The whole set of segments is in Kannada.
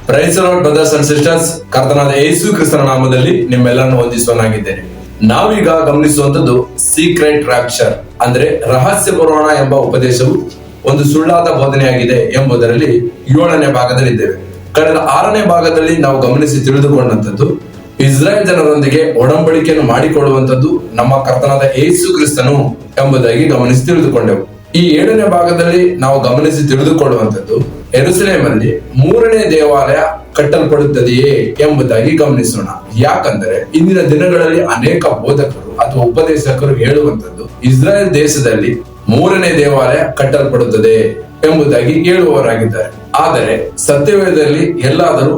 Price the lord brothers and sisters. ಕರ್ತನಾದ ಯೇಸು ಕ್ರಿಸ್ತನ ನಾಮದಲ್ಲಿ ನಿಮ್ಮೆಲ್ಲರನ್ನು ವಂದಿಸುವನಾಗಿದ್ದೇನೆ. ನಾವೀಗ ಗಮನಿಸುವಂತದ್ದು ಸೀಕ್ರೆಟ್ ರಾಪ್ಚರ್, ಅಂದ್ರೆ ರಹಸ್ಯ ಬರೋಣ ಎಂಬ ಉಪದೇಶವು ಒಂದು ಸುಳ್ಳಾದ ಬೋಧನೆಯಾಗಿದೆ ಎಂಬುದರಲ್ಲಿ 7ನೇ ಭಾಗದಲ್ಲಿದ್ದೇವೆ. ಕಳೆದ 6ನೇ ಭಾಗದಲ್ಲಿ ನಾವು ಗಮನಿಸಿ ತಿಳಿದುಕೊಂಡಂತದ್ದು ಇಸ್ರಾಯೇಲ್ ಜನರೊಂದಿಗೆ ಒಡಂಬಡಿಕೆಯನ್ನು ಮಾಡಿಕೊಳ್ಳುವಂತದ್ದು ನಮ್ಮ ಕರ್ತನಾದ ಯೇಸು ಕ್ರಿಸ್ತನು ಎಂಬುದಾಗಿ ಗಮನಿಸಿ ತಿಳಿದುಕೊಂಡೆವು. ಈ 7ನೇ ಭಾಗದಲ್ಲಿ ನಾವು ಗಮನಿಸಿ ತಿಳಿದುಕೊಳ್ಳುವಂತದ್ದು ಯೆರೂಸಲೇಮಲ್ಲಿ 3ನೇ ದೇವಾಲಯ ಕಟ್ಟಲ್ಪಡುತ್ತದೆಯೇ ಎಂಬುದಾಗಿ ಗಮನಿಸೋಣ. ಯಾಕಂದರೆ ಇಂದಿನ ದಿನಗಳಲ್ಲಿ ಅನೇಕ ಬೋಧಕರು ಅಥವಾ ಉಪದೇಶಕರು ಹೇಳುವಂತದ್ದು ಇಸ್ರಾಯೇಲ್ ದೇಶದಲ್ಲಿ 3ನೇ ದೇವಾಲಯ ಕಟ್ಟಲ್ಪಡುತ್ತದೆ ಎಂಬುದಾಗಿ ಹೇಳುವವರಾಗಿದ್ದಾರೆ. ಆದರೆ ಸತ್ಯವೇದದಲ್ಲಿ ಎಲ್ಲಾದರೂ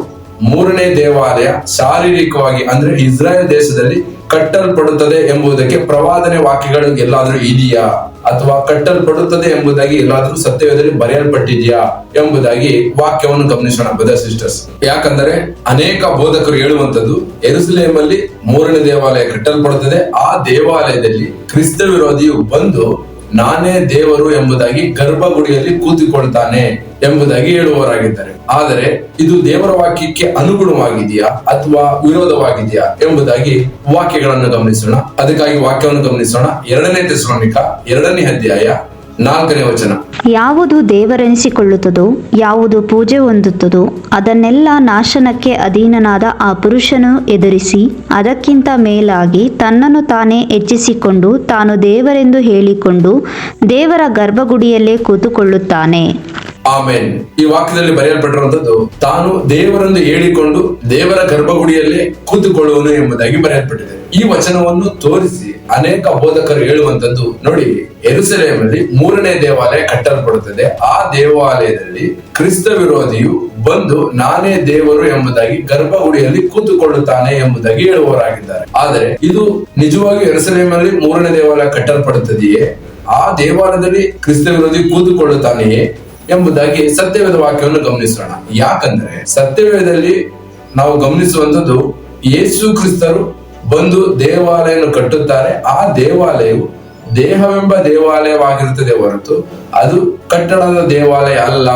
3ನೇ ದೇವಾಲಯ ಶಾರೀರಿಕವಾಗಿ ಅಂದ್ರೆ ಇಸ್ರಾಯೇಲ್ ದೇಶದಲ್ಲಿ ಕಟ್ಟಲ್ಪಡುತ್ತದೆ ಎಂಬುದಕ್ಕೆ ಪ್ರವಾದನೆ ವಾಕ್ಯಗಳು ಎಲ್ಲಾದ್ರೂ ಇದೆಯಾ ಅಥವಾ ಕಟ್ಟಲ್ಪಡುತ್ತದೆ ಎಂಬುದಾಗಿ ಎಲ್ಲಾದ್ರೂ ಸತ್ಯವೇದದಲ್ಲಿ ಬರೆಯಲ್ಪಟ್ಟಿದೆಯಾ ಎಂಬುದಾಗಿ ವಾಕ್ಯವನ್ನು ಗಮನಿಸೋಣ ಬ್ರದರ್ ಸಿಸ್ಟರ್ಸ್. ಯಾಕಂದರೆ ಅನೇಕ ಬೋಧಕರು ಹೇಳುವಂತದ್ದು ಯೆರೂಸಲೇಮಲ್ಲಿ 3ನೇ ದೇವಾಲಯ ಕಟ್ಟಲ್ಪಡುತ್ತದೆ, ಆ ದೇವಾಲಯದಲ್ಲಿ ಕ್ರಿಸ್ತ ವಿರೋಧಿಯು ಬಂದು ನಾನೇ ದೇವರು ಎಂಬುದಾಗಿ ಗರ್ಭಗುಡಿಯಲ್ಲಿ ಕೂತಿಕೊಳ್ತಾನೆ ಎಂಬುದಾಗಿ ಹೇಳುವವರಾಗಿದ್ದಾರೆ. ಆದರೆ ಇದು ದೇವರ ವಾಕ್ಯಕ್ಕೆ ಅನುಗುಣವಾಗಿದೆಯಾ ಅಥವಾ ವಿರೋಧವಾಗಿದೆಯಾ ಎಂಬುದಾಗಿ ವಾಕ್ಯಗಳನ್ನು ಗಮನಿಸೋಣ. ಅದಕ್ಕಾಗಿ ವಾಕ್ಯವನ್ನು ಗಮನಿಸೋಣ. 2ನೇ ಥೆಸಲೋನಿಕ 2ನೇ ಅಧ್ಯಾಯ 4ನೇ ವಚನ. ಯಾವುದು ದೇವರೆನಿಸಿಕೊಳ್ಳುತ್ತದೋ, ಯಾವುದು ಪೂಜೆ ಹೊಂದುತ್ತದೋ ಅದನ್ನೆಲ್ಲ ನಾಶನಕ್ಕೆ ಅಧೀನನಾದ ಆ ಪುರುಷನು ಎದುರಿಸಿ ಅದಕ್ಕಿಂತ ಮೇಲಾಗಿ ತನ್ನನ್ನು ತಾನೇ ಹೆಚ್ಚಿಸಿಕೊಂಡು ತಾನು ದೇವರೆಂದು ಹೇಳಿಕೊಂಡು ದೇವರ ಗರ್ಭಗುಡಿಯಲ್ಲೇ ಕೂತುಕೊಳ್ಳುತ್ತಾನೆ. ಆಮೇನ್. ಈ ವಾಕ್ಯದಲ್ಲಿ ಬರೆಯಲ್ಪಟ್ಟಿರುವಂತದ್ದು ತಾನು ದೇವರೆಂದು ಹೇಳಿಕೊಂಡು ದೇವರ ಗರ್ಭಗುಡಿಯಲ್ಲೇ ಕೂತುಕೊಳ್ಳುವನು ಎಂಬುದಾಗಿ ಬರೆಯಲ್ಪಟ್ಟಿದೆ. ಈ ವಚನವನ್ನು ತೋರಿಸಿ ಅನೇಕ ಬೋಧಕರು ಹೇಳುವಂತದ್ದು ನೋಡಿ, ಯೆರೂಸಲೇಮಲ್ಲಿ 3ನೇ ದೇವಾಲಯ ಕಟ್ಟಲ್ಪಡುತ್ತದೆ, ಆ ದೇವಾಲಯದಲ್ಲಿ ಕ್ರಿಸ್ತ ವಿರೋಧಿಯು ಬಂದು ನಾನೇ ದೇವರು ಎಂಬುದಾಗಿ ಗರ್ಭಗುಡಿಯಲ್ಲಿ ಕೂತುಕೊಳ್ಳುತ್ತಾನೆ ಎಂಬುದಾಗಿ ಹೇಳುವವರಾಗಿದ್ದಾರೆ. ಆದರೆ ಇದು ನಿಜವಾಗಿ ಯೆರೂಸಲೇಮಲ್ಲಿ 3ನೇ ದೇವಾಲಯ ಕಟ್ಟಲ್ಪಡುತ್ತದೆಯೇ, ಆ ದೇವಾಲಯದಲ್ಲಿ ಕ್ರಿಸ್ತ ವಿರೋಧಿ ಕೂತುಕೊಳ್ಳುತ್ತಾನೆಯೇ ಎಂಬುದಾಗಿ ಸತ್ಯವೇದ ವಾಕ್ಯವನ್ನು ಗಮನಿಸೋಣ. ಯಾಕಂದ್ರೆ ಸತ್ಯವೇದದಲ್ಲಿ ನಾವು ಗಮನಿಸುವಂತದ್ದು ಯೇಸು ಕ್ರಿಸ್ತರು ಬಂದು ದೇವಾಲಯವನ್ನು ಕಟ್ಟುತ್ತಾರೆ, ಆ ದೇವಾಲಯವು ದೇಹವೆಂಬ ದೇವಾಲಯವಾಗಿರುತ್ತದೆ ಹೊರತು ಅದು ಕಟ್ಟಡದ ದೇವಾಲಯ ಅಲ್ಲ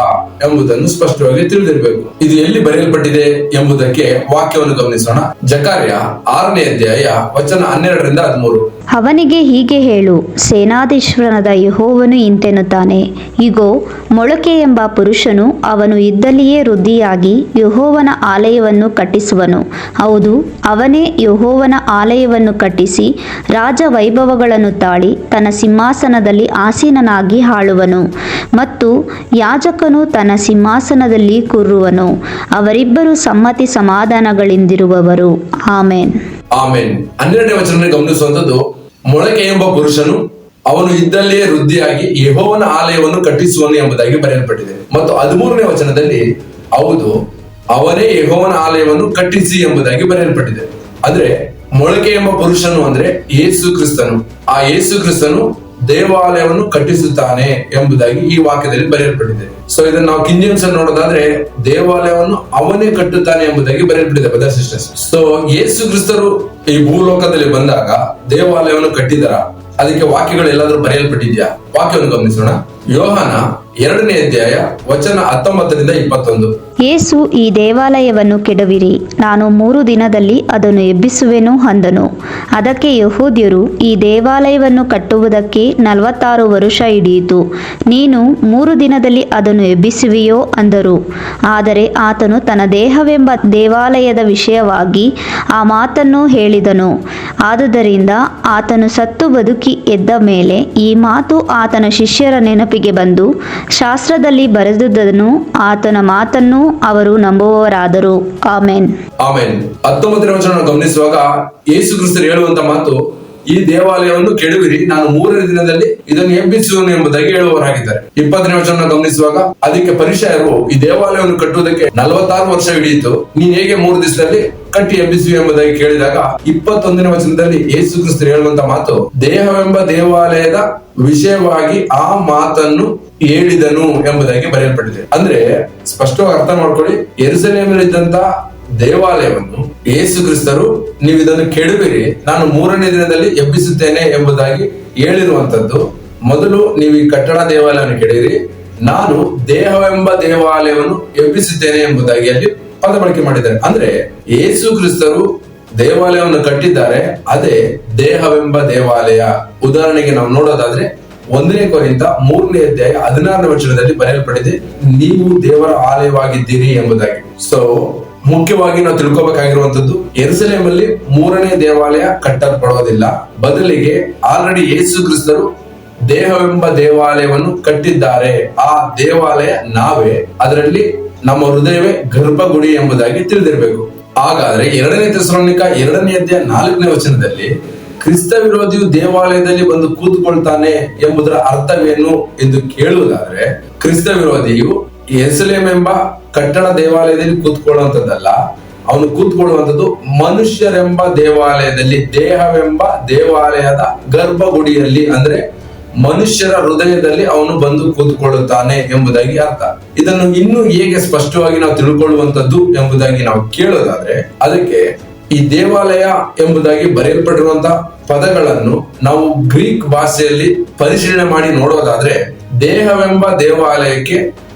ಎಂಬುದನ್ನು ಸ್ಪಷ್ಟವಾಗಿ ತಿಳಿದಿರಬೇಕು. ಇದು ಎಲ್ಲಿ ಬರೆಯಲ್ಪಟ್ಟಿದೆ ಎಂಬುದಕ್ಕೆ ವಾಕ್ಯವನ್ನು ಗಮನಿಸೋಣ. ಜಕರ್ಯ 6ನೇ ಅಧ್ಯಾಯ ವಚನ 12ರಿಂದ 13. ಅವನಿಗೆ ಹೀಗೆ ಹೇಳು, ಸೇನಾಧೀಶ್ವರನಾದ ಯೆಹೋವನು ಇಂತೆನ್ನುತ್ತಾನೆ, ಇಗೋ, ಮೊಳಕೆ ಎಂಬ ಪುರುಷನು ಅವನು ಇದ್ದಲ್ಲಿಯೇ ವೃದ್ಧಿಯಾಗಿ ಯೆಹೋವನ ಆಲಯವನ್ನು ಕಟ್ಟಿಸುವನು. ಹೌದು, ಅವನೇ ಯೆಹೋವನ ಆಲಯವನ್ನು ಕಟ್ಟಿಸಿ ರಾಜ ವೈಭವಗಳನ್ನು ತಾಳಿ ತನ್ನ ಸಿಂಹಾಸನದಲ್ಲಿ ಆಸೀನನಾಗಿ ಆಳುವನು ಮತ್ತು ಯಾಜಕನು ತನ್ನ ಸಿಂಹಾಸನದಲ್ಲಿ ಕೂರುವನು. ಅವರಿಬ್ಬರು ಸಮ್ಮತಿ ಸಮಾಧಾನಗಳಿಂದಿರುವವರು. ಆಮೇನ್. ಆಮೇನ್. 12ನೇ ವಚನ ಗಮನಿಸುವಂತದ್ದು ಮೊಳಕೆ ಎಂಬ ಪುರುಷನು ಅವನು ಇದ್ದಲ್ಲಿಯೇ ವೃದ್ಧಿಯಾಗಿ ಯೆಹೋವನ ಆಲಯವನ್ನು ಕಟ್ಟಿಸುವನು ಎಂಬುದಾಗಿ ಬರೆಯಲ್ಪಟ್ಟಿದೆ. ಮತ್ತು 13ನೇ ವಚನದಲ್ಲಿ ಹೌದು, ಅವನೇ ಯೆಹೋವನ ಆಲಯವನ್ನು ಕಟ್ಟಿಸಿ ಎಂಬುದಾಗಿ ಬರೆಯಲ್ಪಟ್ಟಿದೆ. ಅಂದ್ರೆ ಮೊಳಕೆ ಎಂಬ ಪುರುಷನು ಅಂದ್ರೆ ಯೇಸು ಕ್ರಿಸ್ತನು, ಆ ಯೇಸು ಕ್ರಿಸ್ತನು ದೇವಾಲಯವನ್ನು ಕಟ್ಟಿಸುತ್ತಾನೆ ಎಂಬುದಾಗಿ ಈ ವಾಕ್ಯದಲ್ಲಿ ಬರೆಯಲ್ಪಟ್ಟಿದೆ. ಸೊ ಇದನ್ನು ನಾವು ಕಿಂಗ್ ಜೇಮ್ಸ್ ಅಲ್ಲಿ ನೋಡೋದಾದ್ರೆ ದೇವಾಲಯವನ್ನು ಅವನೇ ಕಟ್ಟುತ್ತಾನೆ ಎಂಬುದಾಗಿ ಬರೆಯಲ್ಪಟ್ಟಿದೆ ಬ್ರದರ್ ಸಿಸ್ಟರ್ಸ್. ಸೊ ಯೇಸು ಕ್ರಿಸ್ತರು ಈ ಭೂಲೋಕದಲ್ಲಿ ಬಂದಾಗ ದೇವಾಲಯವನ್ನು ಕಟ್ಟಿದರ, ಅದಕ್ಕೆ ವಾಕ್ಯಗಳು ಎಲ್ಲಾದ್ರೂ ಬರೆಯಲ್ಪಟ್ಟಿದ್ಯಾ? ವಾಕ್ಯವನ್ನು ಗಮನಿಸೋಣ. ಯೋಹಾನ 2ನೇ ಅಧ್ಯಾಯ ವಚನ 19ರಿಂದ 21. ಯೇಸು ಈ ದೇವಾಲಯವನ್ನು ಕೆಡವಿರಿ, ನಾನು 3 ದಿನದಲ್ಲಿ ಅದನ್ನು ಎಬ್ಬಿಸುವೆನು ಅಂದನು. ಅದಕ್ಕೆ ಯೆಹೂದ್ಯರು, ಈ ದೇವಾಲಯವನ್ನು ಕಟ್ಟುವುದಕ್ಕೆ 46 ವರುಷ ಹಿಡಿಯಿತು, ನೀನು 3 ದಿನದಲ್ಲಿ ಅದನ್ನು ಎಬ್ಬಿಸುವೆಯೋ ಅಂದರು. ಆದರೆ ಆತನು ತನ್ನ ದೇಹವೆಂಬ ದೇವಾಲಯದ ವಿಷಯವಾಗಿ ಆ ಮಾತನ್ನು ಹೇಳಿದನು. ಆದುದರಿಂದ ಆತನು ಸತ್ತು ಬದುಕಿ ಎದ್ದ ಮೇಲೆ ಈ ಮಾತು ಆತನ ಶಿಷ್ಯರ ನೆನಪಿಗೆ ಬಂದು ಶಾಸ್ತ್ರದಲ್ಲಿ ಬರೆದುದನ್ನು ಆತನ ಮಾತನ್ನು ಅವರು ನಂಬುವವರಾದರು. ಆಮೇನ್. ಆಮೇನ್. 19ನೇ ವಚನ ಗಮನಿಸುವಾಗ ಯೇಸು ಕ್ರಿಸ್ತರು ಹೇಳುವಂತ ಮಾತು, ಈ ದೇವಾಲಯವನ್ನು ಕೆಡವಿರಿ, ನಾನು 3ನೇ ದಿನದಲ್ಲಿ ಇದನ್ನು ಎಬ್ಬಿಸುವನು ಎಂಬುದಾಗಿ ಹೇಳುವವರಾಗಿದ್ದಾರೆ. 20ನೇ ವಚನ ಗಮನಿಸುವಾಗ ಅದಕ್ಕೆ ಪರಿಸಯರು ಈ ದೇವಾಲಯವನ್ನು ಕಟ್ಟುವುದಕ್ಕೆ 46 ವರ್ಷ ಹಿಡಿಯಿತು, ನೀನ್ ಹೇಗೆ 3 ದಿವಸದಲ್ಲಿ ಕಟ್ಟಿ ಎಬ್ಬಿಸುವೆ ಎಂಬುದಾಗಿ ಕೇಳಿದಾಗ 21ನೇ ವಚನದಲ್ಲಿ ಯೇಸು ಕ್ರಿಸ್ತರು ಹೇಳುವಂತ ಮಾತು ದೇಹವೆಂಬ ದೇವಾಲಯದ ವಿಷಯವಾಗಿ ಆ ಮಾತನ್ನು ಹೇಳಿದನು ಎಂಬುದಾಗಿ ಬರೆಯಲ್ಪಟ್ಟಿದೆ. ಅಂದ್ರೆ ಸ್ಪಷ್ಟವಾಗಿ ಅರ್ಥ ಮಾಡ್ಕೊಳ್ಳಿ, ಯೆರೂಸಲೇಮಿನಲ್ಲಿದ್ದಂತ ದೇವಾಲಯವನ್ನು ಯೇಸು ಕ್ರಿಸ್ತರು ನೀವು ಇದನ್ನು ಕೆಡವಿರಿ, ನಾನು 3ನೇ ದಿನದಲ್ಲಿ ಎಬ್ಬಿಸುತ್ತೇನೆ ಎಂಬುದಾಗಿ ಹೇಳಿರುವಂತದ್ದು. ಮೊದಲು ನೀವು ಈ ಕಟ್ಟಡ ದೇವಾಲಯವನ್ನು ಕೆಡವಿರಿ, ನಾನು ದೇಹವೆಂಬ ದೇವಾಲಯವನ್ನು ಎಬ್ಬಿಸುತ್ತೇನೆ ಎಂಬುದಾಗಿ ಅಲ್ಲಿ ಪದ ಬಳಕೆ ಮಾಡಿದ್ದಾರೆ. ಅಂದ್ರೆ ಯೇಸು ಕ್ರಿಸ್ತರು ದೇವಾಲಯವನ್ನು ಕಟ್ಟಿದ್ದಾರೆ, ಅದೇ ದೇಹವೆಂಬ ದೇವಾಲಯ. ಉದಾಹರಣೆಗೆ ನಾವು ನೋಡೋದಾದ್ರೆ 1 ಕೊರಿಂಥ 3ನೇ ಅಧ್ಯಾಯ 16ನೇ ವಚನದಲ್ಲಿ ಬರೆಯಲ್ಪಟ್ಟಿದೆ, ನೀವು ದೇವರ ಆಲಯವಾಗಿದ್ದೀರಿ ಎಂಬುದಾಗಿ. ಸೊ ಮುಖ್ಯವಾಗಿ ನಾವು ತಿಳ್ಕೊಬೇಕಾಗಿರುವಂತದ್ದು, ಯೆರೂಸಲೇಮಲ್ಲಿ 3ನೇ ದೇವಾಲಯ ಕಟ್ಟಲ್ಪಡೋದಿಲ್ಲ. ಬದಲಿಗೆ ಆಲ್ರೆಡಿ ಯೇಸು ಕ್ರಿಸ್ತರು ದೇಹವೆಂಬ ದೇವಾಲಯವನ್ನು ಕಟ್ಟಿದ್ದಾರೆ. ಆ ದೇವಾಲಯ ನಾವೇ, ಅದರಲ್ಲಿ ನಮ್ಮ ಹೃದಯವೇ ಗರ್ಭಗುಡಿ ಎಂಬುದಾಗಿ ತಿಳಿದಿರಬೇಕು. ಹಾಗಾದ್ರೆ 2ನೇ ಥೆಸಲೋನಿಕ 2ನೇ ಅಧ್ಯಾಯ 4ನೇ ವಚನದಲ್ಲಿ ಕ್ರಿಸ್ತ ವಿರೋಧಿಯು ದೇವಾಲಯದಲ್ಲಿ ಬಂದು ಕೂತ್ಕೊಳ್ತಾನೆ ಎಂಬುದರ ಅರ್ಥವೇನು ಎಂದು ಕೇಳುವುದಾದ್ರೆ, ಕ್ರಿಸ್ತ ವಿರೋಧಿಯು ಯೆರೂಸಲೇಮ್ ಎಂಬ ಕಟ್ಟಡ ದೇವಾಲಯದಲ್ಲಿ ಕೂತ್ಕೊಳ್ಳುವಂತದ್ದಲ್ಲ, ಅವನು ಕೂತ್ಕೊಳ್ಳುವಂಥದ್ದು ಮನುಷ್ಯರೆಂಬ ದೇವಾಲಯದಲ್ಲಿ, ದೇಹವೆಂಬ ದೇವಾಲಯದ ಗರ್ಭಗುಡಿಯಲ್ಲಿ, ಅಂದ್ರೆ ಮನುಷ್ಯರ ಹೃದಯದಲ್ಲಿ ಅವನು ಬಂದು ಕೂತ್ಕೊಳ್ಳುತ್ತಾನೆ ಎಂಬುದಾಗಿ ಅರ್ಥ. ಇದನ್ನು ಇನ್ನೂ ಹೇಗೆ ಸ್ಪಷ್ಟವಾಗಿ ನಾವು ತಿಳ್ಕೊಳ್ಳುವಂತದ್ದು ಎಂಬುದಾಗಿ ನಾವು ಕೇಳೋದಾದ್ರೆ, ಅದಕ್ಕೆ ಈ ದೇವಾಲಯ ಎಂಬುದಾಗಿ ಬರೆಯಲ್ಪಟ್ಟಿರುವಂತಹ ಪದಗಳನ್ನು ನಾವು ಗ್ರೀಕ್ ಭಾಷೆಯಲ್ಲಿ ಪರಿಶೀಲನೆ ಮಾಡಿ ನೋಡೋದಾದ್ರೆ, ದೇಹವೆಂಬ ದೇವಾಲಯಕ್ಕೆ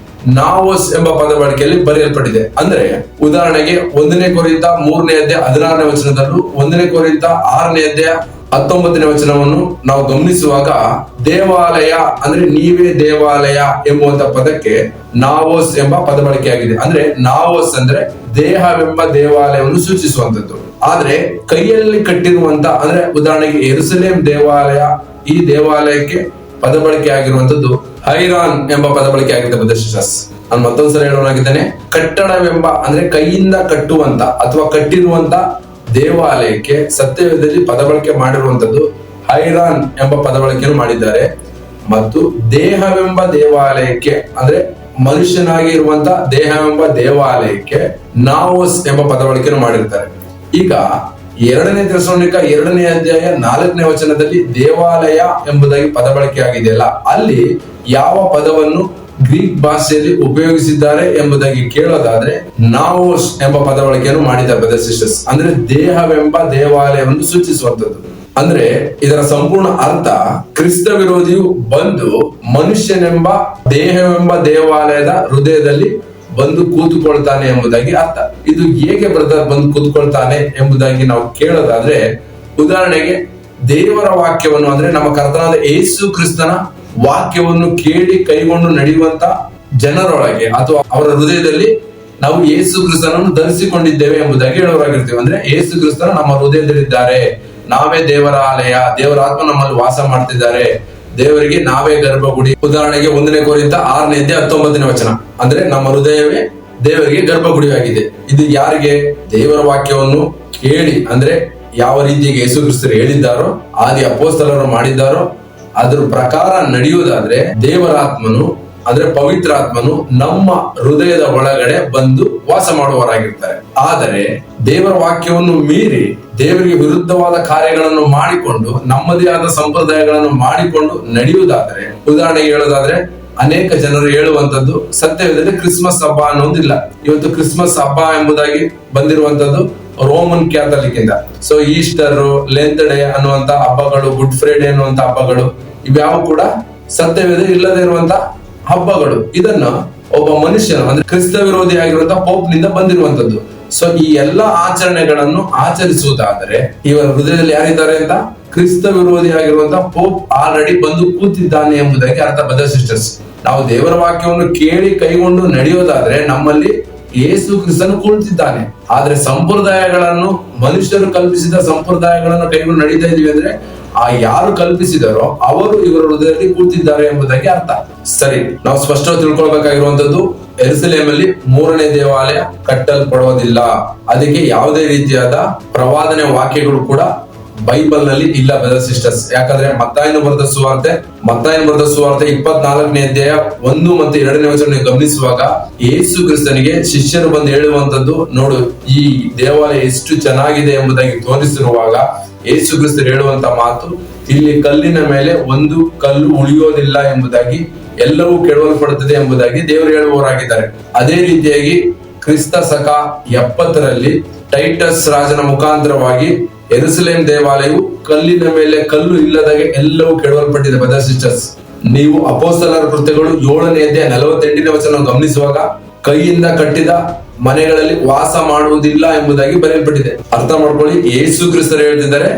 ನಾವೋಸ್ ಎಂಬ ಪದ ಬಳಕೆಯಲ್ಲಿ ಬರೆಯಲ್ಪಟ್ಟಿದೆ. ಅಂದ್ರೆ ಉದಾಹರಣೆಗೆ 1ನೇ ಕೊರಿಂಥ 3ನೇ ಅಧ್ಯಾಯ 16ನೇ ವಚನದಲ್ಲೂ 1ನೇ ಕೊರಿಂಥ 6ನೇ ಅಧ್ಯಾಯ 19ನೇ ವಚನವನ್ನು ನಾವು ಗಮನಿಸುವಾಗ, ದೇವಾಲಯ ಅಂದ್ರೆ ನೀವೇ ದೇವಾಲಯ ಎಂಬುವಂತ ಪದಕ್ಕೆ ನಾವೋಸ್ ಎಂಬ ಪದ ಬಳಕೆಯಾಗಿದೆ. ಅಂದ್ರೆ ನಾವೋಸ್ ಅಂದ್ರೆ ದೇಹವೆಂಬ ದೇವಾಲಯವನ್ನು ಸೂಚಿಸುವಂತದ್ದು. ಆದ್ರೆ ಕೈಯಲ್ಲಿ ಕಟ್ಟಿರುವಂತ, ಅಂದ್ರೆ ಉದಾಹರಣೆಗೆ ಯೆರೂಸಲೇಮ್ ದೇವಾಲಯ, ಈ ದೇವಾಲಯಕ್ಕೆ ಪದ ಬಳಕೆ ಆಗಿರುವಂತದ್ದು ಹೈರಾನ್ ಎಂಬ ಪದ ಬಳಕೆ ಆಗಿದೆ. ಬದರ್ಶಿಸ್ ನಾನು ಮತ್ತೊಂದ್ಸಲ ಹೇಳೋನಾಗಿದ್ದೇನೆ, ಕಟ್ಟಡವೆಂಬ ಅಂದ್ರೆ ಕೈಯಿಂದ ಕಟ್ಟುವಂತ ಅಥವಾ ಕಟ್ಟಿರುವಂತ ದೇವಾಲಯಕ್ಕೆ ಸತ್ಯವೇದದಲ್ಲಿ ಪದ ಬಳಕೆ ಮಾಡಿರುವಂತದ್ದು ಹೈರಾನ್ ಎಂಬ ಪದ ಬಳಕೆಯನ್ನು ಮಾಡಿದ್ದಾರೆ. ಮತ್ತು ದೇಹವೆಂಬ ದೇವಾಲಯಕ್ಕೆ ಅಂದ್ರೆ ಮನುಷ್ಯನಾಗಿ ಇರುವಂತ ದೇಹವೆಂಬ ದೇವಾಲಯಕ್ಕೆ ನಾವೋಸ್ ಎಂಬ ಪದ ಬಳಕೆಯನ್ನು ಮಾಡಿರ್ತಾರೆ. ಈಗ 2ನೇ ಥೆಸಲೋನಿಕ 2ನೇ ಅಧ್ಯಾಯ 4ನೇ ವಚನದಲ್ಲಿ ದೇವಾಲಯ ಎಂಬುದಾಗಿ ಪದ ಬಳಕೆ ಆಗಿದೆಯಲ್ಲ, ಅಲ್ಲಿ ಯಾವ ಪದವನ್ನು ಗ್ರೀಕ್ ಭಾಷೆಯಲ್ಲಿ ಉಪಯೋಗಿಸಿದ್ದಾರೆ ಎಂಬುದಾಗಿ ಕೇಳೋದಾದ್ರೆ ನಾವೋಸ್ ಎಂಬ ಪದ ಬಳಕೆಯನ್ನು ಮಾಡಿದ್ದಾರೆ ಬ್ರದರ್ಸ್ ಸಿಸ್ಟರ್ಸ್. ಅಂದ್ರೆ ದೇಹವೆಂಬ ದೇವಾಲಯವನ್ನು ಸೂಚಿಸುವಂತದ್ದು. ಅಂದ್ರೆ ಇದರ ಸಂಪೂರ್ಣ ಅರ್ಥ, ಕ್ರಿಸ್ತ ವಿರೋಧಿಯು ಬಂದು ಮನುಷ್ಯನೆಂಬ ದೇಹವೆಂಬ ದೇವಾಲಯದ ಹೃದಯದಲ್ಲಿ ಬಂದು ಕೂತುಕೊಳ್ತಾನೆ ಎಂಬುದಾಗಿ ಅರ್ಥ. ಇದು ಹೇಗೆ ಬ್ರದರ್ ಬಂದು ಕೂತ್ಕೊಳ್ತಾನೆ ಎಂಬುದಾಗಿ ನಾವು ಕೇಳೋದಾದ್ರೆ, ಉದಾಹರಣೆಗೆ ದೇವರ ವಾಕ್ಯವನ್ನು ಅಂದ್ರೆ ನಮ್ಮ ಕರ್ತನಾದ ಯೇಸು ಕ್ರಿಸ್ತನ ವಾಕ್ಯವನ್ನು ಕೇಳಿ ಕೈಗೊಂಡು ನಡೆಯುವಂತ ಜನರೊಳಗೆ ಅಥವಾ ಅವರ ಹೃದಯದಲ್ಲಿ ನಾವು ಯೇಸು ಕ್ರಿಸ್ತನನ್ನು ಧರಿಸಿಕೊಂಡಿದ್ದೇವೆ ಎಂಬುದಾಗಿ ಹೇಳೋರಾಗಿರ್ತೀವಿ. ಅಂದ್ರೆ ಯೇಸು ಕ್ರಿಸ್ತನ ನಮ್ಮ ಹೃದಯದಲ್ಲಿದ್ದಾರೆ, ನಾವೇ ದೇವರ ಆಲಯ, ದೇವರ ಆತ್ಮ ನಮ್ಮಲ್ಲಿ ವಾಸ ಮಾಡ್ತಿದ್ದಾರೆ, ದೇವರಿಗೆ ನಾವೇ ಗರ್ಭಗುಡಿ. ಉದಾಹರಣೆಗೆ 1ನೇ ಕೊರಿಂಥ 6ನೇ ಅಧ್ಯಾಯ 19ನೇ ವಚನ, ಅಂದ್ರೆ ನಮ್ಮ ಹೃದಯವೇ ದೇವರಿಗೆ ಗರ್ಭಗುಡಿಯಾಗಿದೆ. ಇದು ಯಾರಿಗೆ? ದೇವರ ವಾಕ್ಯವನ್ನು ಕೇಳಿ, ಅಂದ್ರೆ ಯಾವ ರೀತಿಯಾಗಿ ಯೇಸು ಕ್ರಿಸ್ತರು ಹೇಳಿದ್ದಾರೋ, ಆದಿ ಅಪೊಸ್ತಲರು ಮಾಡಿದ್ದಾರೋ ಅದ್ರ ಪ್ರಕಾರ ನಡೆಯುವುದಾದ್ರೆ ದೇವರಾತ್ಮನು ಅಂದ್ರೆ ಪವಿತ್ರಾತ್ಮನು ನಮ್ಮ ಹೃದಯದ ಒಳಗಡೆ ಬಂದು ವಾಸ ಮಾಡುವವರಾಗಿರ್ತಾರೆ. ಆದರೆ ದೇವರ ವಾಕ್ಯವನ್ನು ಮೀರಿ ದೇವರಿಗೆ ವಿರುದ್ಧವಾದ ಕಾರ್ಯಗಳನ್ನು ಮಾಡಿಕೊಂಡು ನಮ್ಮದೇ ಆದ ಸಂಪ್ರದಾಯಗಳನ್ನು ಮಾಡಿಕೊಂಡು ನಡೆಯುವುದಾದ್ರೆ, ಉದಾಹರಣೆಗೆ ಹೇಳೋದಾದ್ರೆ, ಅನೇಕ ಜನರು ಹೇಳುವಂತದ್ದು ಸತ್ಯವಿದೆ, ಕ್ರಿಸ್ಮಸ್ ಹಬ್ಬ ಅನ್ನೋದಿಲ್ಲ. ಇವತ್ತು ಕ್ರಿಸ್ಮಸ್ ಹಬ್ಬ ಎಂಬುದಾಗಿ ಬಂದಿರುವಂತದ್ದು ರೋಮನ್ ಕ್ಯಾಥಲಿಕ್ ಇಂದ. ಸೊ ಈಸ್ಟರ್, ಲೆಂತ್ ಡೇ ಅನ್ನುವಂತ ಹಬ್ಬಗಳು, ಗುಡ್ ಫ್ರೈಡೆ ಅನ್ನುವಂತ ಹಬ್ಬಗಳು, ಇವ್ಯಾವು ಕೂಡ ಸತ್ಯವೇದ ಇಲ್ಲದೆ ಇರುವಂತ ಹಬ್ಬಗಳು. ಇದನ್ನ ಒಬ್ಬ ಮನುಷ್ಯನು ಅಂದ್ರೆ ಕ್ರಿಸ್ತ ವಿರೋಧಿ ಆಗಿರುವಂತಹ ಪೋಪ್ ನಿಂದ ಬಂದಿರುವಂತದ್ದು. ಸೊ ಈ ಎಲ್ಲಾ ಆಚರಣೆಗಳನ್ನು ಆಚರಿಸುವುದಾದರೆ ಇವರ ಹೃದಯದಲ್ಲಿ ಯಾರಿದ್ದಾರೆ ಅಂತ, ಕ್ರಿಸ್ತ ವಿರೋಧಿ ಆಗಿರುವಂತಹ ಪೋಪ್ ಆಲ್ರೆಡಿ ಬಂದು ಕೂತಿದ್ದಾನೆ ಎಂಬುದಾಗಿ ಅರ್ಥ. ಬ್ರದರ್ ಸಿಸ್ಟರ್ಸ್, ನಾವು ದೇವರ ವಾಕ್ಯವನ್ನು ಕೇಳಿ ಕೈಗೊಂಡು ನಡೆಯೋದಾದ್ರೆ ನಮ್ಮಲ್ಲಿ ಯೇಸು ಕ್ರಿಸ್ತನು ಕುಳಿತಿದ್ದಾನೆ. ಆದ್ರೆ ಸಂಪ್ರದಾಯಗಳನ್ನು, ಮನುಷ್ಯರು ಕಲ್ಪಿಸಿದ ಸಂಪ್ರದಾಯಗಳನ್ನು ಕೈಗೊಂಡು ನಡೀತಾ ಇದೀವಿ ಅಂದ್ರೆ ಆ ಯಾರು ಕಲ್ಪಿಸಿದಾರೋ ಅವರು ಇವರ ಹೃದಯದಲ್ಲಿ ಕೂತಿದ್ದಾರೆ ಎಂಬುದಾಗಿ ಅರ್ಥ. ಸರಿ, ನಾವು ಸ್ಪಷ್ಟವಾಗಿ ತಿಳ್ಕೊಳ್ಬೇಕಾಗಿರುವಂತದ್ದು, ಯೆರೂಸಲೇಮಲ್ಲಿ 3ನೇ ದೇವಾಲಯ ಕಟ್ಟಲ್ಪಡೋದಿಲ್ಲ. ಅದಕ್ಕೆ ಯಾವುದೇ ರೀತಿಯಾದ ಪ್ರವಾದನೆ ವಾಕ್ಯಗಳು ಕೂಡ ಬೈಬಲ್ ನಲ್ಲಿ ಇಲ್ಲ ಬ್ರದರ್ ಸಿಸ್ಟರ್ಸ್. ಯಾಕಂದ್ರೆ ಮತ್ತಾಯನು ಬರೆದ ಸುವಾರ್ತೆ 24ನೇ ಅಧ್ಯಾಯ 1 ಮತ್ತು 2ನೇ ವಚನ ಗಮನಿಸುವಾಗ ಯೇಸು ಕ್ರಿಸ್ತನಿಗೆ ಶಿಷ್ಯರು ಬಂದು ಹೇಳುವಂತದ್ದು, ನೋಡು ಈ ದೇವಾಲಯ ಎಷ್ಟು ಚೆನ್ನಾಗಿದೆ ಎಂಬುದಾಗಿ ತೋರಿಸಿರುವಾಗ ಯೇಸು ಕ್ರಿಸ್ತರು ಹೇಳುವಂತ ಮಾತು, ಇಲ್ಲಿ ಕಲ್ಲಿನ ಮೇಲೆ ಒಂದು ಕಲ್ಲು ಉಳಿಯೋದಿಲ್ಲ ಎಂಬುದಾಗಿ, ಎಲ್ಲವೂ ಕೆಡವಲ್ಪಡುತ್ತದೆ ಎಂಬುದಾಗಿ ದೇವರು ಹೇಳುವವರಾಗಿದ್ದಾರೆ. ಅದೇ ರೀತಿಯಾಗಿ ಕ್ರಿಸ್ತ ಶಕ 70ರಲ್ಲಿ ಟೈಟಸ್ ರಾಜನ ಮುಖಾಂತರವಾಗಿ ಯೆರೂಸಲೇಮ್ ದೇವಾಲಯವು ಕಲ್ಲಿನ ಮೇಲೆ ಕಲ್ಲು ಇಲ್ಲದಾಗೆ ಎಲ್ಲವೂ ಕೆಡವಲ್ಪಟ್ಟಿದೆ. ಬ್ರದರ್ ಸಿಸ್ಟರ್ಸ್, ನೀವು ಅಪೊಸ್ತಲರ ಕೃತ್ಯಗಳು 7ನೇ ಅಧ್ಯಾಯ 48ನೇ ವಚನ ಗಮನಿಸುವಾಗ ಕೈಯಿಂದ ಕಟ್ಟಿದ ಮನೆಗಳಲ್ಲಿ ವಾಸ ಮಾಡುವುದಿಲ್ಲ ಎಂಬುದಾಗಿ ಬರೆಯಲ್ಪಟ್ಟಿದೆ. ಅರ್ಥ ಮಾಡ್ಕೊಳ್ಳಿ, ಯೇಸು ಕ್ರಿಸ್ತರು ಹೇಳ್ತಿದ್ದಾರೆ,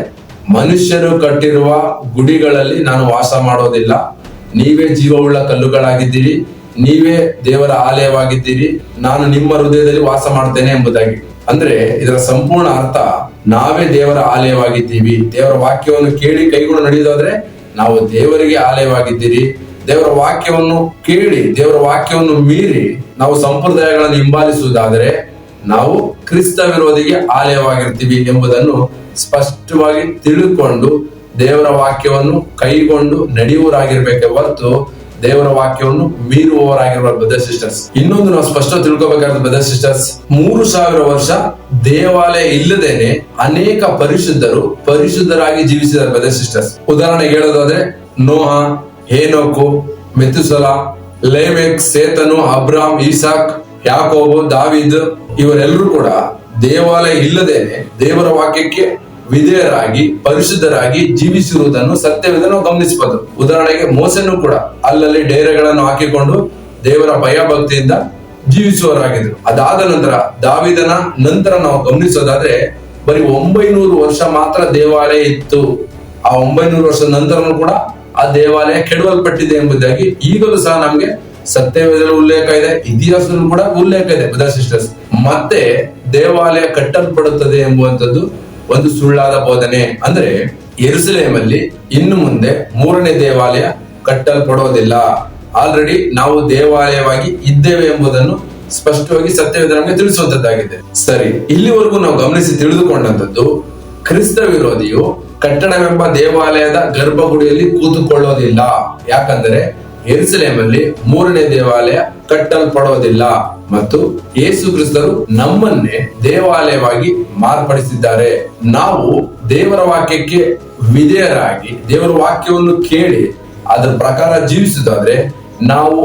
ಮನುಷ್ಯರು ಕಟ್ಟಿರುವ ಗುಡಿಗಳಲ್ಲಿ ನಾನು ವಾಸ ಮಾಡೋದಿಲ್ಲ, ನೀವೇ ಜೀವವುಳ್ಳ ಕಲ್ಲುಗಳಾಗಿದ್ದೀರಿ, ನೀವೇ ದೇವರ ಆಲಯವಾಗಿದ್ದೀರಿ, ನಾನು ನಿಮ್ಮ ಹೃದಯದಲ್ಲಿ ವಾಸ ಮಾಡ್ತೇನೆ ಎಂಬುದಾಗಿ. ಅಂದ್ರೆ ಇದರ ಸಂಪೂರ್ಣ ಅರ್ಥ, ನಾವೇ ದೇವರ ಆಲಯವಾಗಿದ್ದೀವಿ. ದೇವರ ವಾಕ್ಯವನ್ನು ಕೇಳಿ ಕೈಗೊಂಡು ನಡೆಯೋದಾದ್ರೆ ನಾವು ದೇವರಿಗೆ ಆಲಯವಾಗಿದ್ದೀರಿ. ದೇವರ ವಾಕ್ಯವನ್ನು ಕೇಳಿ ದೇವರ ವಾಕ್ಯವನ್ನು ಮೀರಿ ನಾವು ಸಂಪ್ರದಾಯಗಳನ್ನು ಹಿಂಬಾಲಿಸುವುದಾದರೆ ನಾವು ಕ್ರಿಸ್ತ ವಿರೋಧಿಗೆ ಆಲಯವಾಗಿರ್ತೀವಿ ಎಂಬುದನ್ನು ಸ್ಪಷ್ಟವಾಗಿ ತಿಳಿದುಕೊಂಡು ದೇವರ ವಾಕ್ಯವನ್ನು ಕೈಗೊಂಡು ನಡೆಯುವವರಾಗಿರ್ಬೇಕೆ ಹೊರತು ದೇವರ ವಾಕ್ಯವನ್ನು ಮೀರುವವರಾಗಿರುವ ಬ್ರದರ್ ಸಿಸ್ಟರ್ಸ್. ಇನ್ನೊಂದು ನಾವು ಸ್ಪಷ್ಟ ತಿಳ್ಕೊಬೇಕಾದ ಬ್ರದರ್ ಸಿಸ್ಟರ್ಸ್, 3000 ವರ್ಷ ದೇವಾಲಯ ಇಲ್ಲದೇನೆ ಅನೇಕ ಪರಿಶುದ್ಧರಾಗಿ ಜೀವಿಸಿದ್ದಾರೆ ಬ್ರದರ್ ಸಿಸ್ಟರ್ಸ್. ಉದಾಹರಣೆಗೆ ಹೇಳೋದಾದ್ರೆ ನೋಹ, ಹೇನೋಕು, ಮೆತುಸಲ, ಲೇಮೆಕ್, ಸೇತನು, ಅಬ್ರಾಮ್, ಈಸಾಕ್, ಯಾಕೋಬು, ದಾವಿದ್ ಇವರೆಲ್ಲರೂ ಕೂಡ ದೇವಾಲಯ ಇಲ್ಲದೇನೆ ದೇವರ ವಾಕ್ಯಕ್ಕೆ ವಿಧೇಯರಾಗಿ ಪರಿಶುದ್ಧರಾಗಿ ಜೀವಿಸಿರುವುದನ್ನು ಸತ್ಯವಿದೆ ನಾವು ಗಮನಿಸಬಹುದು. ಉದಾಹರಣೆಗೆ ಮೋಸೆನೂ ಕೂಡ ಅಲ್ಲಲ್ಲಿ ಡೇರೆಗಳನ್ನು ಹಾಕಿಕೊಂಡು ದೇವರ ಭಯ ಭಕ್ತಿಯಿಂದ ಜೀವಿಸುವವರಾಗಿದ್ರು. ಅದಾದ ನಂತರ ದಾವಿದನ ನಂತರ ನಾವು ಗಮನಿಸೋದಾದ್ರೆ ಬರೀ 900 ವರ್ಷ ಮಾತ್ರ ದೇವಾಲಯ ಇತ್ತು. ಆ 900 ವರ್ಷದ ನಂತರನೂ ಕೂಡ ಆ ದೇವಾಲಯ ಕೆಡವಲ್ಪಟ್ಟಿದೆ ಎಂಬುದಾಗಿ ಈಗಲೂ ಸಹ ನಮ್ಗೆ ಸತ್ಯವೇದದಲ್ಲಿ ಉಲ್ಲೇಖ ಇದೆ, ಇತಿಹಾಸದಲ್ಲೂ ಕೂಡ ಉಲ್ಲೇಖ ಇದೆ ಬ್ರದರ್ ಸಿಸ್ಟರ್ಸ್. ಮತ್ತೆ ದೇವಾಲಯ ಕಟ್ಟಲ್ಪಡುತ್ತದೆ ಎಂಬುವಂಥದ್ದು ಒಂದು ಸುಳ್ಳಾದ ಬೋಧನೆ. ಅಂದ್ರೆ ಯೆರೂಸಲೇಮಲ್ಲಿ ಇನ್ನು ಮುಂದೆ 3ನೇ ದೇವಾಲಯ ಕಟ್ಟಲ್ಪಡೋದಿಲ್ಲ, ಆಲ್ರೆಡಿ ನಾವು ದೇವಾಲಯವಾಗಿ ಇದ್ದೇವೆ ಎಂಬುದನ್ನು ಸ್ಪಷ್ಟವಾಗಿ ಸತ್ಯವೇದ ನಮಗೆ ತಿಳಿಸುವಂತದ್ದಾಗಿದೆ. ಸರಿ, ಇಲ್ಲಿವರೆಗೂ ನಾವು ಗಮನಿಸಿ ತಿಳಿದುಕೊಂಡಂತದ್ದು, ಕ್ರಿಸ್ತ ವಿರೋಧಿಯು ಕಟ್ಟಡವೆಂಬ ದೇವಾಲಯದ ಗರ್ಭಗುಡಿಯಲ್ಲಿ ಕೂತುಕೊಳ್ಳೋದಿಲ್ಲ. ಯಾಕಂದ್ರೆ ಯೆರೂಸಲೇಮಲ್ಲಿ 3ನೇ ದೇವಾಲಯ ಕಟ್ಟಲ್ಪಡೋದಿಲ್ಲ ಮತ್ತು ಯೇಸು ಕ್ರಿಸ್ತರು ನಮ್ಮನ್ನೇ ದೇವಾಲಯವಾಗಿ ಮಾರ್ಪಡಿಸಿದ್ದಾರೆ. ನಾವು ದೇವರ ವಾಕ್ಯಕ್ಕೆ ವಿಧೇಯರಾಗಿ ದೇವರ ವಾಕ್ಯವನ್ನು ಕೇಳಿ ಅದರ ಪ್ರಕಾರ ಜೀವಿಸುವುದಾದ್ರೆ ನಾವು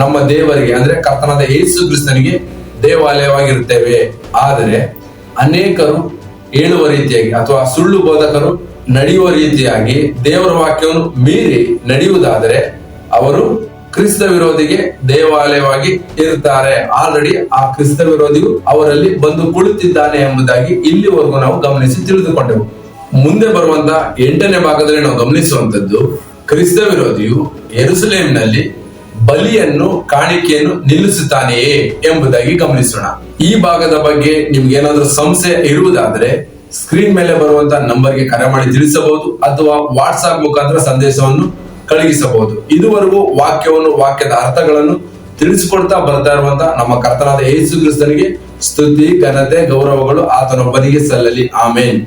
ನಮ್ಮ ದೇವರಿಗೆ ಅಂದ್ರೆ ಕರ್ತನಾದ ಯೇಸು ಕ್ರಿಸ್ತನಿಗೆ ದೇವಾಲಯವಾಗಿರುತ್ತೇವೆ. ಆದರೆ ಅನೇಕರು ಹೇಳುವ ರೀತಿಯಾಗಿ ಅಥವಾ ಸುಳ್ಳು ಬೋಧಕರು ನಡೆಯುವ ರೀತಿಯಾಗಿ ದೇವರ ವಾಕ್ಯವನ್ನು ಮೀರಿ ನಡೆಯುವುದಾದರೆ ಅವರು ಕ್ರಿಸ್ತ ವಿರೋಧಿಗೆ ದೇವಾಲಯವಾಗಿ ಇರ್ತಾರೆ. ಆಲ್ರೆಡಿ ಆ ಕ್ರಿಸ್ತ ವಿರೋಧಿಯು ಅವರಲ್ಲಿ ಬಂದು ಕುಳಿತಿದ್ದಾನೆ ಎಂಬುದಾಗಿ ಇಲ್ಲಿವರೆಗೂ ನಾವು ಗಮನಿಸಿ ತಿಳಿದುಕೊಂಡೆವು. ಮುಂದೆ ಬರುವಂತ 8ನೇ ಭಾಗದಲ್ಲಿ ನಾವು ಗಮನಿಸುವಂತದ್ದು, ಕ್ರಿಸ್ತ ವಿರೋಧಿಯು ಯೆರೂಸಲೇಮಿನಲ್ಲಿ ಬಲಿಯನ್ನು ಕಾಣಿಕೆಯನ್ನು ನಿಲ್ಲಿಸುತ್ತಾನೆಯೇ ಎಂಬುದಾಗಿ ಗಮನಿಸೋಣ. ಈ ಭಾಗದ ಬಗ್ಗೆ ನಿಮ್ಗೆ ಏನಾದ್ರೂ ಸಂಶಯ ಇರುವುದಾದ್ರೆ ಸ್ಕ್ರೀನ್ ಮೇಲೆ ಬರುವಂತ ನಂಬರ್ಗೆ ಕರೆ ಮಾಡಿ ತಿಳಿಸಬಹುದು ಅಥವಾ ವಾಟ್ಸ್ಆಪ್ ಮುಖಾಂತರ ಸಂದೇಶವನ್ನು ಕಳುಹಿಸಬಹುದು. ಇದುವರೆಗೂ ವಾಕ್ಯದ ಅರ್ಥಗಳನ್ನು ತಿಳಿಸಿಕೊಡ್ತಾ ಬರ್ತಾ ಇರುವಂತ ನಮ್ಮ ಕರ್ತನಾದ ಯೇಸು ಕ್ರಿಸ್ತನಿಗೆ ಸ್ತುತಿ, ಘನತೆ, ಗೌರವಗಳು ಆತನೊಬ್ಬನಿಗೆ ಸಲ್ಲಲಿ. ಆಮೇನ್.